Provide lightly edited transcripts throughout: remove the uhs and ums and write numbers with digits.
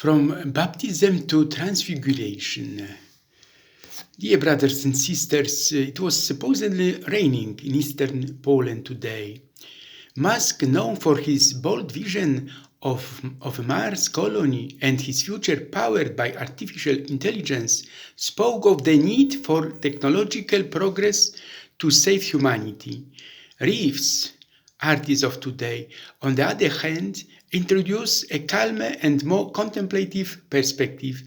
From baptism to transfiguration. Dear brothers and sisters, it was supposedly raining in eastern Poland today. Musk, known for his bold vision of a Mars colony and his future powered by artificial intelligence, spoke of the need for technological progress to save humanity. Reeves, artists of today, on the other hand, introduce a calmer and more contemplative perspective.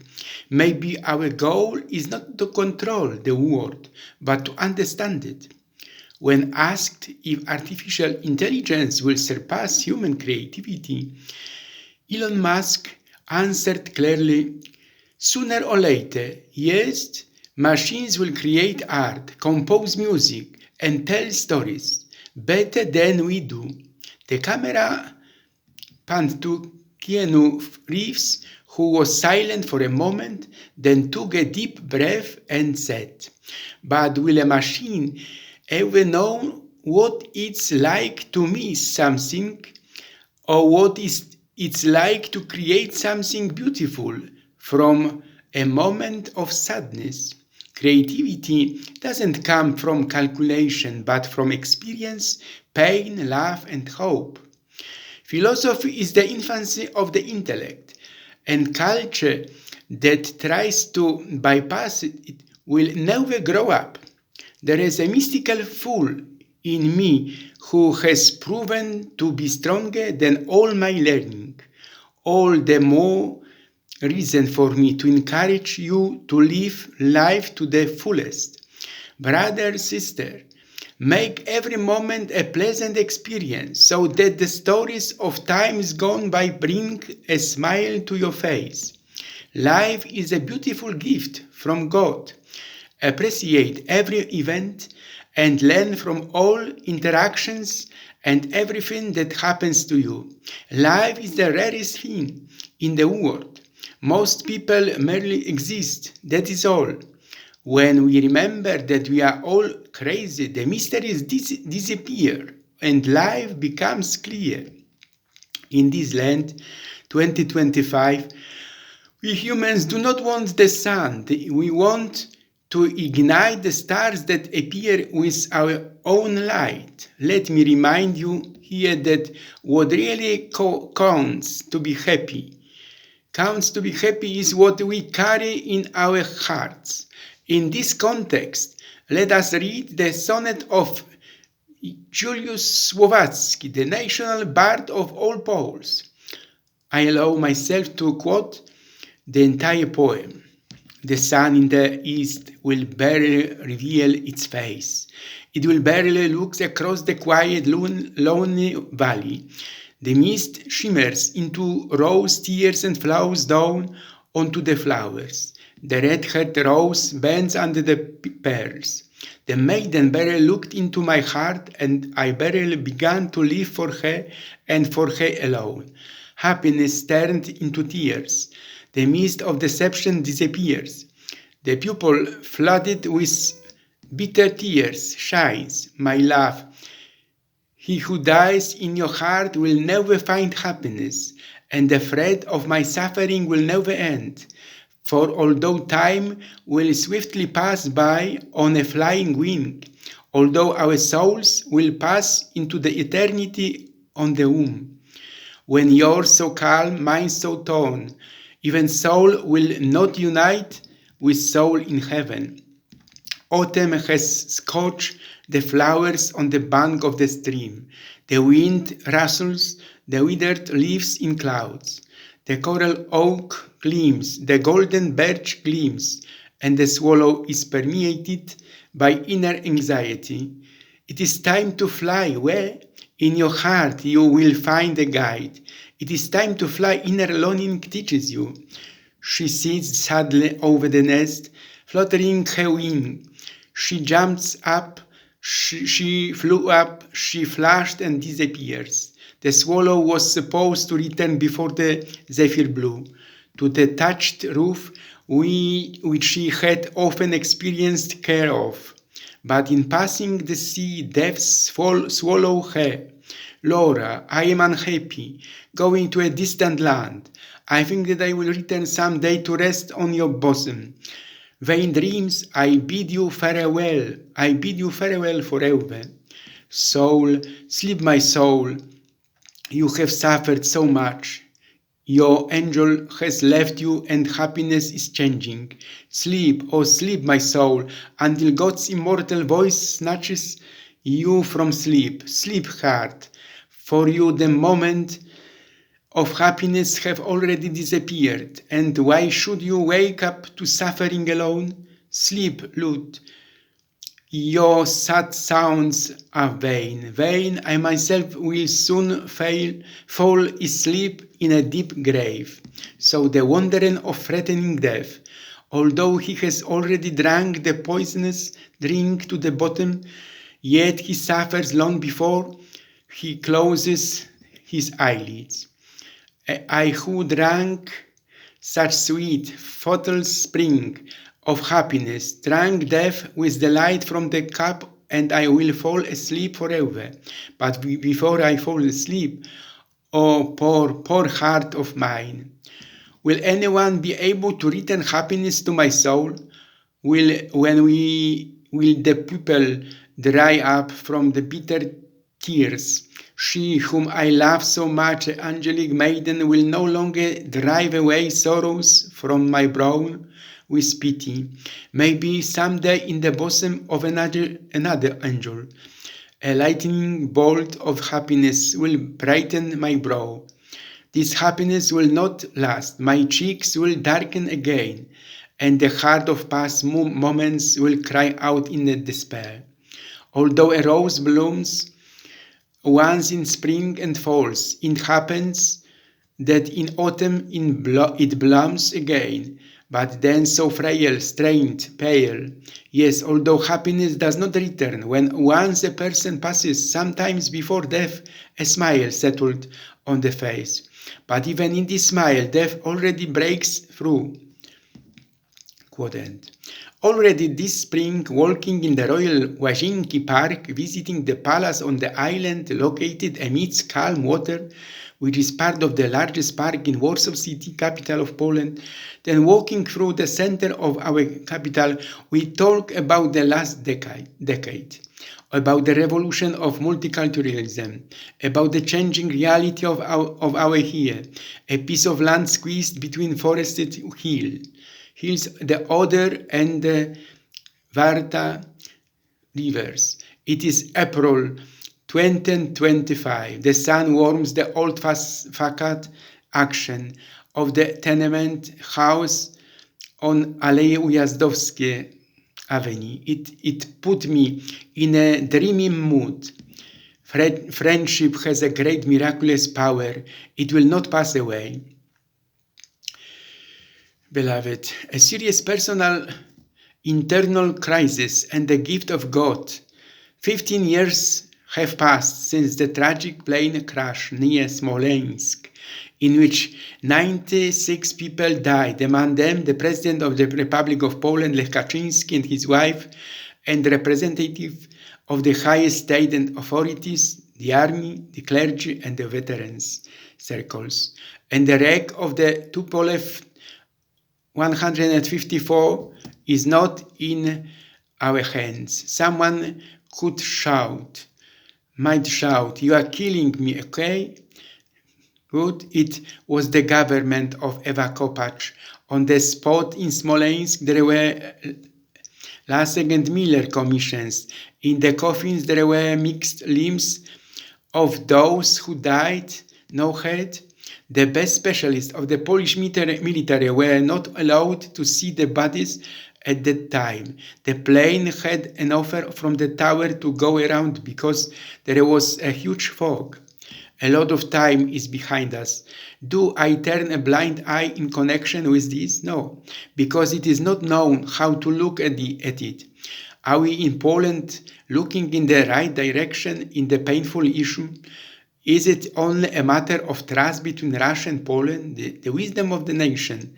Maybe our goal is not to control the world, but to understand it. When asked if artificial intelligence will surpass human creativity, Elon Musk answered clearly, "Sooner or later, yes, machines will create art, compose music, and tell stories better than we do." The camera panned to Keanu Reeves, who was silent for a moment, then took a deep breath and said, "But will a machine ever know what it's like to miss something, or what it's like to create something beautiful from a moment of sadness?" Creativity doesn't come from calculation, but from experience, pain, love, and hope. Philosophy is the infancy of the intellect, and culture that tries to bypass it will never grow up. There is a mystical fool in me who has proven to be stronger than all my learning. All the more reason for me to encourage you to live life to the fullest. Brother, sister, make every moment a pleasant experience so that the stories of times gone by bring a smile to your face. Life is a beautiful gift from God. Appreciate every event and learn from all interactions and everything that happens to you. Life is the rarest thing in the world. Most people merely exist, that is all. When we remember that we are all crazy, the mysteries disappear and life becomes clear. In this land, 2025, we humans do not want the sun. We want to ignite the stars that appear with our own light. Let me remind you here that what really counts to be happy is what we carry in our hearts. In this context, let us read the sonnet of Julius Słowacki, the national bard of all Poles. I allow myself to quote the entire poem. The sun in the east will barely reveal its face. It will barely look across the quiet, lonely valley. The mist shimmers into rose tears and flows down onto the flowers. The red-haired rose bends under the pearls. The maiden barely looked into my heart, and I barely began to live for her and for her alone. Happiness turned into tears. The mist of deception disappears. The pupil flooded with bitter tears shines, my love. He who dies in your heart will never find happiness, and the thread of my suffering will never end. For although time will swiftly pass by on a flying wing, although our souls will pass into the eternity on the womb, when yours so calm, mine so torn, even soul will not unite with soul in heaven. Autumn has scorched the flowers on the bank of the stream. The wind rustles the withered leaves in clouds. The coral oak gleams, the golden birch gleams, and the swallow is permeated by inner anxiety. It is time to fly. Where? In your heart you will find a guide. It is time to fly. Inner longing teaches you. She sits sadly over the nest, fluttering her wing. She jumps up, she flew up, she flashed and disappears. The swallow was supposed to return before the zephyr blew to the thatched roof which she had often experienced care of. But in passing the sea, death swallowed her. Laura, I am unhappy, going to a distant land. I think that I will return some day to rest on your bosom. Vain dreams, I bid you farewell. I bid you farewell forever. Soul, sleep, my soul. You have suffered so much. Your angel has left you and happiness is changing. Sleep, oh sleep, my soul, until God's immortal voice snatches you from sleep. Sleep, heart. For you the moment of happiness have already disappeared. And why should you wake up to suffering alone? Sleep, lute. Your sad sounds are vain. Vain, I myself will soon fall asleep in a deep grave. So the wanderer of threatening death, although he has already drank the poisonous drink to the bottom, yet he suffers long before he closes his eyelids. I who drank such sweet, fatal spring of happiness, drank death with delight from the cup, and I will fall asleep forever. But before I fall asleep, oh poor heart of mine, will anyone be able to return happiness to my soul? Will the pupil dry up from the bitter tears? She whom I love so much, the angelic maiden, will no longer drive away sorrows from my brow with pity. Maybe someday in the bosom of another angel, a lightning bolt of happiness will brighten my brow. This happiness will not last. My cheeks will darken again, and the heart of past moments will cry out in despair. Although a rose blooms once in spring and falls, it happens that in autumn it blooms again, but then so frail, strained, pale. Yes, although happiness does not return, when once a person passes, sometimes before death, a smile settled on the face. But even in this smile, death already breaks through. Quote end. Already this spring, walking in the Royal Łazienki Park, visiting the palace on the island located amidst calm water, which is part of the largest park in Warsaw City, capital of Poland, then walking through the center of our capital, we talk about the last decade, about the revolution of multiculturalism, about the changing reality of our here, a piece of land squeezed between forested hills, the Oder and the Warta rivers. It is April 2025. The sun warms the old facade action of the tenement house on Aleje Ujazdowskie Avenue. It put me in a dreamy mood. Friendship has a great miraculous power. It will not pass away. Beloved, a serious personal internal crisis and the gift of God. 15 years have passed since the tragic plane crash near Smolensk, in which 96 people died, among them the President of the Republic of Poland, Lech Kaczynski, and his wife, and representative of the highest state and authorities, the army, the clergy, and the veterans circles. And the wreck of the Tupolev 154 is not in our hands. Someone might shout, "You are killing me, okay?" Good. It was the government of Eva Kopacz. On the spot in Smolensk, there were Lasek and Miller commissions. In the coffins, there were mixed limbs of those who died, no head. The best specialists of the Polish military were not allowed to see the bodies at that time. The plane had an offer from the tower to go around because there was a huge fog. A lot of time is behind us. Do I turn a blind eye in connection with this? No, because it is not known how to look at it. Are we in Poland looking in the right direction in the painful issue? Is it only a matter of trust between Russia and Poland? The wisdom of the nation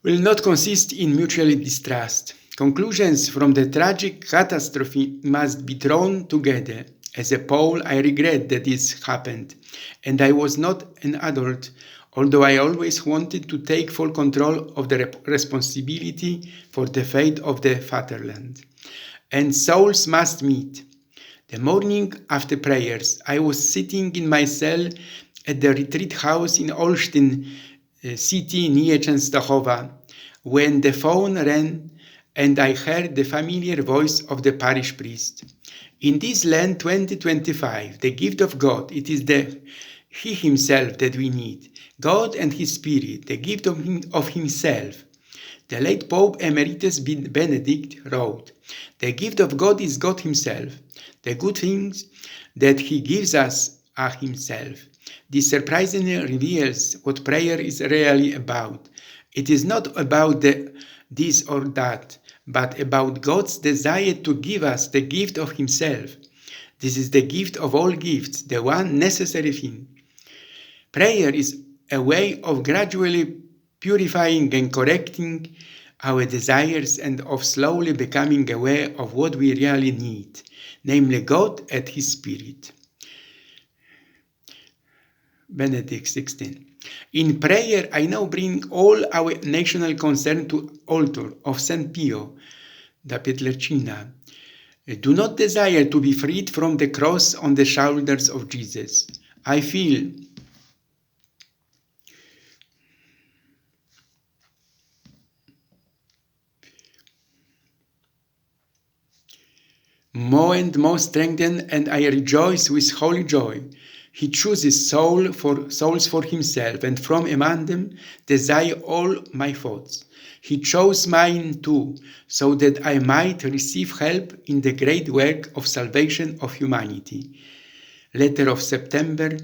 will not consist in mutual distrust. Conclusions from the tragic catastrophe must be drawn together. As a Paul, I regret that this happened, and I was not an adult, although I always wanted to take full control of the responsibility for the fate of the fatherland. And souls must meet. The morning after prayers, I was sitting in my cell at the retreat house in Olsztyn city near Częstochowa when the phone rang and I heard the familiar voice of the parish priest. In this land 2025, the gift of God, it is He Himself that we need. God and His Spirit, the gift of Himself. The late Pope Emeritus Benedict wrote, "The gift of God is God Himself. The good things that He gives us are Himself." This surprisingly reveals what prayer is really about. It is not about this or that, but about God's desire to give us the gift of Himself. This is the gift of all gifts, the one necessary thing. Prayer is a way of gradually purifying and correcting our desires and of slowly becoming aware of what we really need, namely God and His Spirit. Benedict 16. In prayer, I now bring all our national concern to altar of St. Pio da Pietrelcina. Do not desire to be freed from the cross on the shoulders of Jesus. I feel more and more strengthened, and I rejoice with holy joy. He chooses souls for Himself, and from among them desire all my thoughts. He chose mine too, so that I might receive help in the great work of salvation of humanity. Letter of September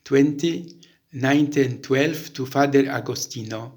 20, 1912 to Father Agostino.